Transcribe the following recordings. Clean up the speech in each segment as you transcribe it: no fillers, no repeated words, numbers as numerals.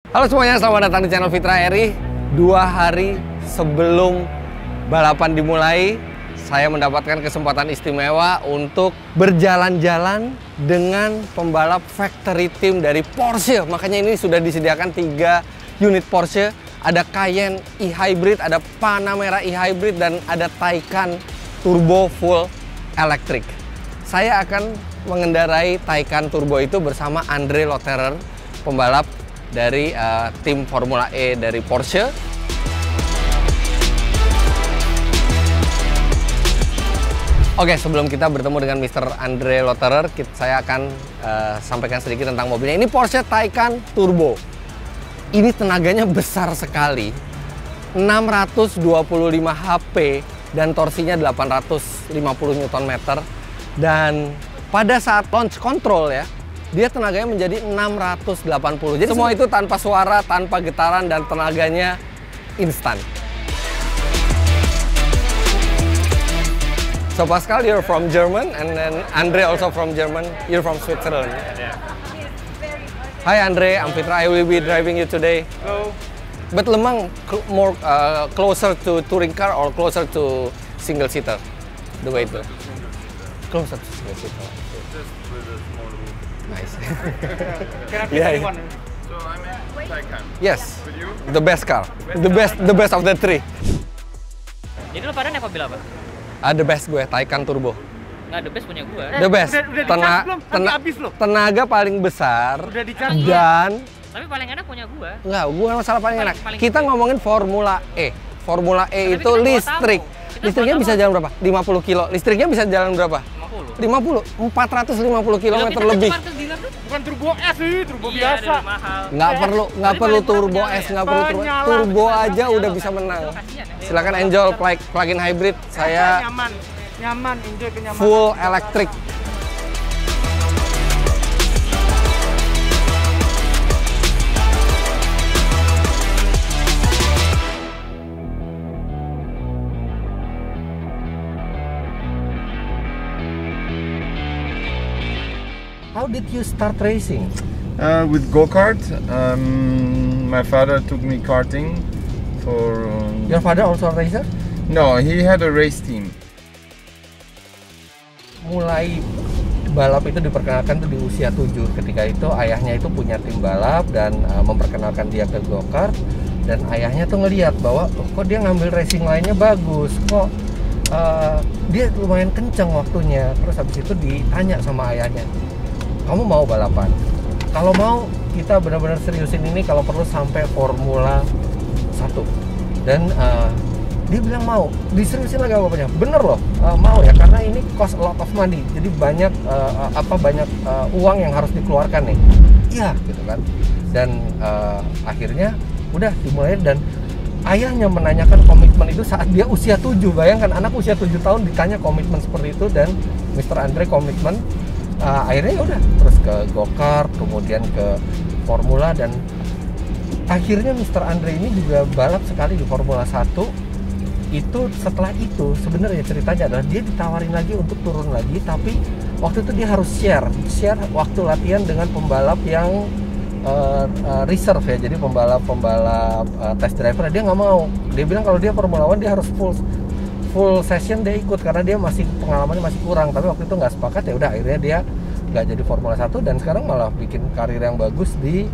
Halo semuanya, selamat datang di channel Fitra Eri. 2 hari sebelum balapan dimulai, saya mendapatkan kesempatan istimewa untuk berjalan-jalan dengan pembalap factory team dari Porsche. Makanya ini sudah disediakan 3 unit Porsche. Ada Cayenne e-hybrid, ada Panamera e-hybrid, dan ada Taycan Turbo full electric. Saya akan mengendarai Taycan Turbo itu bersama Andre Lotterer, pembalap dari tim Formula E dari Porsche. Oke, sebelum kita bertemu dengan Mr. Andre Lotterer, saya akan sampaikan sedikit tentang mobilnya. Ini Porsche Taycan Turbo. Ini tenaganya besar sekali, 625 HP dan torsinya 850 Nm. Dan pada saat launch control ya, dia tenaganya menjadi 680. Jadi semua itu tanpa suara, tanpa getaran, dan tenaganya instan. So Pascal, you're from German, and then Andre also from German. You're from Switzerland. Hi Andre, I'm Fitra. I will be driving you today. Hello. But Lemang more closer to touring car or closer to single seater? The way to closer to single seater. Just with a small roof. Nice. Can I pick Yeah, anyone? So I'm at Taycan. Yes, With you? the best car, the best of the 3. Jadi lo pada naik mobil apa? The best gue, Taycan Turbo. Nggak, the best punya gue. The best. Udah dicas belum? Nanti habis loh. Tenaga paling besar. Udah dicas Dan Tapi paling enak punya gue. enggak, gue masalah paling enak. Paling Kita gede. ngomongin Formula E. Formula E Tapi itu kita listrik. nggak tahu. Kita Listriknya nggak bisa tahu. jalan berapa? 50 kilo. Listriknya bisa jalan berapa? 50. 450 km lebih. Bukan turbo S sih, turbo Iya, biasa. dari mahal. Nggak perlu Tapi perlu paling murah turbo punya S, ya? nggak perlu turbo. Penyala. Turbo aja udah bisa menang. Kasihan ya. Silakan enjoy plug-in hybrid. Saya Nyaman, enjoy kenyamanan. full electric. How did you start racing? With go-kart. My father took me karting for... Your father also a racer? No, he had a race team. Mulai balap itu diperkenalkan tuh di usia 7. Ketika itu ayahnya itu punya tim balap dan memperkenalkan dia ke go-kart. Dan ayahnya tuh ngelihat bahwa kok dia ngambil racing lainnya bagus, kok dia lumayan kenceng waktunya. Terus habis itu ditanya sama ayahnya, kamu mau balapan? Kalau mau, kita benar-benar seriusin ini, kalau perlu sampai Formula 1. Dan dia bilang mau. Diseriusin lagi sama bapaknya. Bener loh, mau ya, karena ini cost a lot of money. Jadi banyak uang yang harus dikeluarkan nih. Iya, gitu kan. Dan akhirnya udah dimulai, dan ayahnya menanyakan komitmen itu saat dia usia 7. Bayangkan anak usia 7 tahun ditanya komitmen seperti itu, dan Mr. Andre komitmen. Akhirnya ya udah terus ke go-kart, kemudian ke Formula, dan akhirnya Mr. Andre ini juga balap sekali di Formula 1. Itu setelah itu sebenarnya ceritanya adalah dia ditawarin lagi untuk turun lagi, tapi waktu itu dia harus share waktu latihan dengan pembalap yang reserve ya, jadi pembalap test driver. Dia nggak mau, dia bilang kalau dia Formula 1 dia harus full session dia ikut karena dia masih pengalamannya masih kurang. Tapi waktu itu nggak sepakat, ya udah akhirnya dia nggak jadi Formula 1 dan sekarang malah bikin karir yang bagus di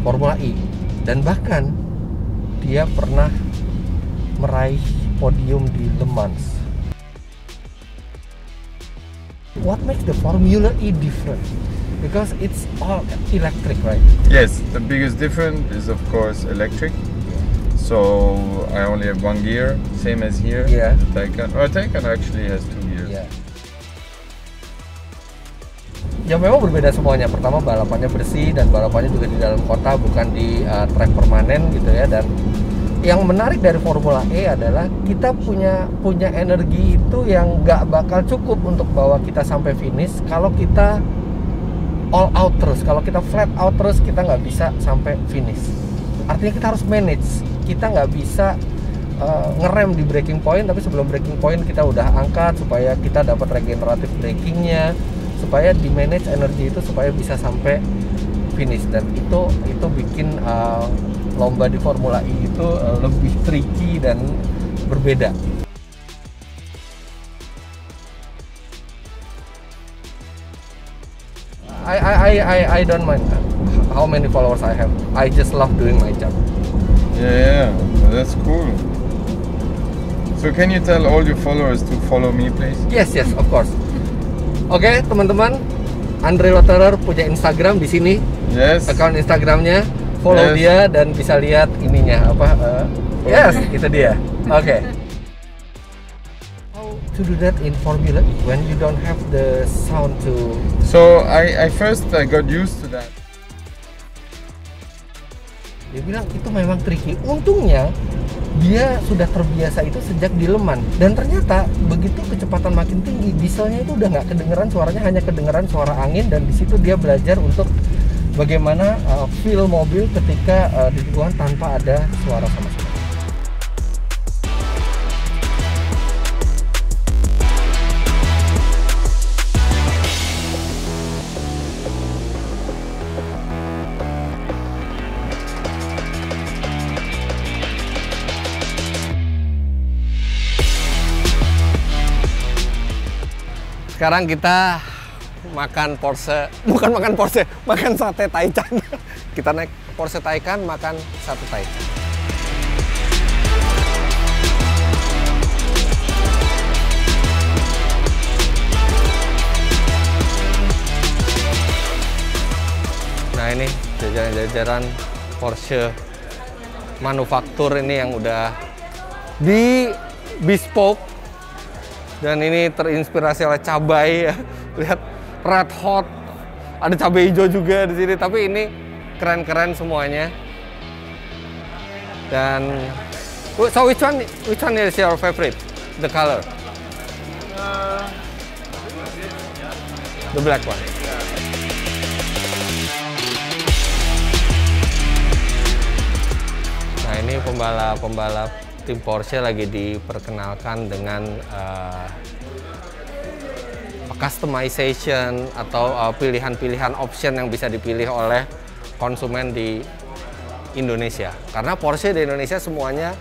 Formula E. Dan bahkan dia pernah meraih podium di Le Mans. What makes the Formula E different? Because it's all electric, right? Yes, the biggest difference is of course electric. So I only have 1 gear, same as here. Yeah. The Taycan. Oh, Taycan actually has 2 gears. Ya. Ya memang berbeda semuanya. Pertama balapannya bersih dan balapannya juga di dalam kota, bukan di track permanen gitu ya. Dan yang menarik dari Formula E adalah kita punya energi itu yang nggak bakal cukup untuk bawa kita sampai finish kalau kita all out terus. Kalau kita flat out terus, kita nggak bisa sampai finish. Artinya kita harus manage. Kita nggak bisa ngerem di braking point, tapi sebelum braking point kita udah angkat supaya kita dapat regeneratif brakingnya, supaya di manage energi itu supaya bisa sampai finish, dan itu bikin lomba di Formula E itu lebih tricky dan berbeda. I don't mind how many followers I have. I just love doing my job. Yeah, that's cool. So can you tell all your followers to follow me, please? Yes, of course. Oke, teman-teman, Andre Lotterer punya Instagram di sini. Yes. Account Instagramnya, follow Yes. dia dan bisa lihat ininya apa. Yes, itu dia. Oke. How to do that in Formula E when you don't have the sound to? So I first got used to that. Dia bilang itu memang tricky. Untungnya dia sudah terbiasa itu sejak di Le Mans, dan ternyata begitu kecepatan makin tinggi, dieselnya itu udah nggak kedengeran suaranya, hanya kedengeran suara angin, dan di situ dia belajar untuk bagaimana feel mobil ketika di tikungan tanpa ada suara sama sekali. Sekarang kita makan Porsche, bukan makan Porsche, makan sate Taichan. Kita naik Porsche Taycan, makan sate Taichan. Nah ini jajaran-jajaran Porsche manufaktur ini yang udah di bespoke. Dan ini terinspirasi oleh cabai ya. Lihat red hot. Ada cabai hijau juga di sini, tapi ini keren-keren semuanya. Dan so which one is your favorite? The color? The black one. Nah, ini pembalap tim Porsche lagi diperkenalkan dengan customization atau pilihan-pilihan option yang bisa dipilih oleh konsumen di Indonesia. Karena Porsche di Indonesia semuanya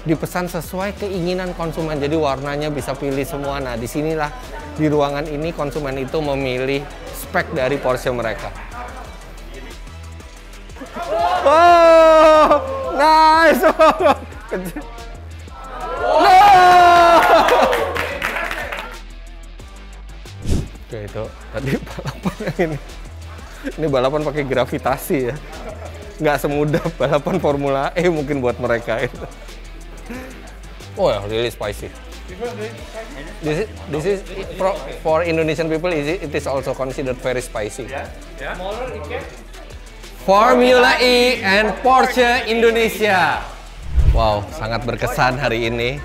dipesan sesuai keinginan konsumen, jadi warnanya bisa pilih semua. Nah, disinilah di ruangan ini konsumen itu memilih spek dari Porsche mereka. Oh, nice. Oke, itu tadi balapan yang ini. Ini balapan pakai gravitasi ya. Nggak semudah balapan Formula E mungkin buat mereka itu. Oh ya, really spicy. This is for Indonesian people. It is also considered very spicy. Formula E and Porsche Indonesia. Wow, sangat berkesan hari ini.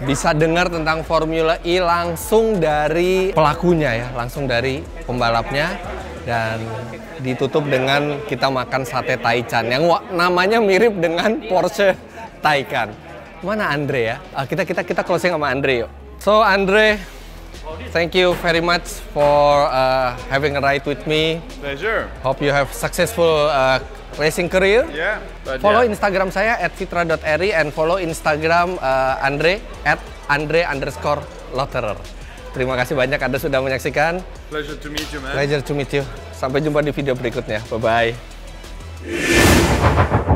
Bisa dengar tentang Formula E langsung dari pelakunya ya, langsung dari pembalapnya, dan ditutup dengan kita makan sate Taichan yang namanya mirip dengan Porsche Taycan. Mana Andre ya? Kita closing sama Andre yuk. So Andre, thank you very much for having a ride with me. Pleasure. Hope you have successful racing career. Yeah. Follow Instagram saya @fitra.eri and follow Instagram Andre @andre_lotterer. Terima kasih banyak Anda sudah menyaksikan. Pleasure to meet you, man. Pleasure to meet you. Sampai jumpa di video berikutnya. Bye bye.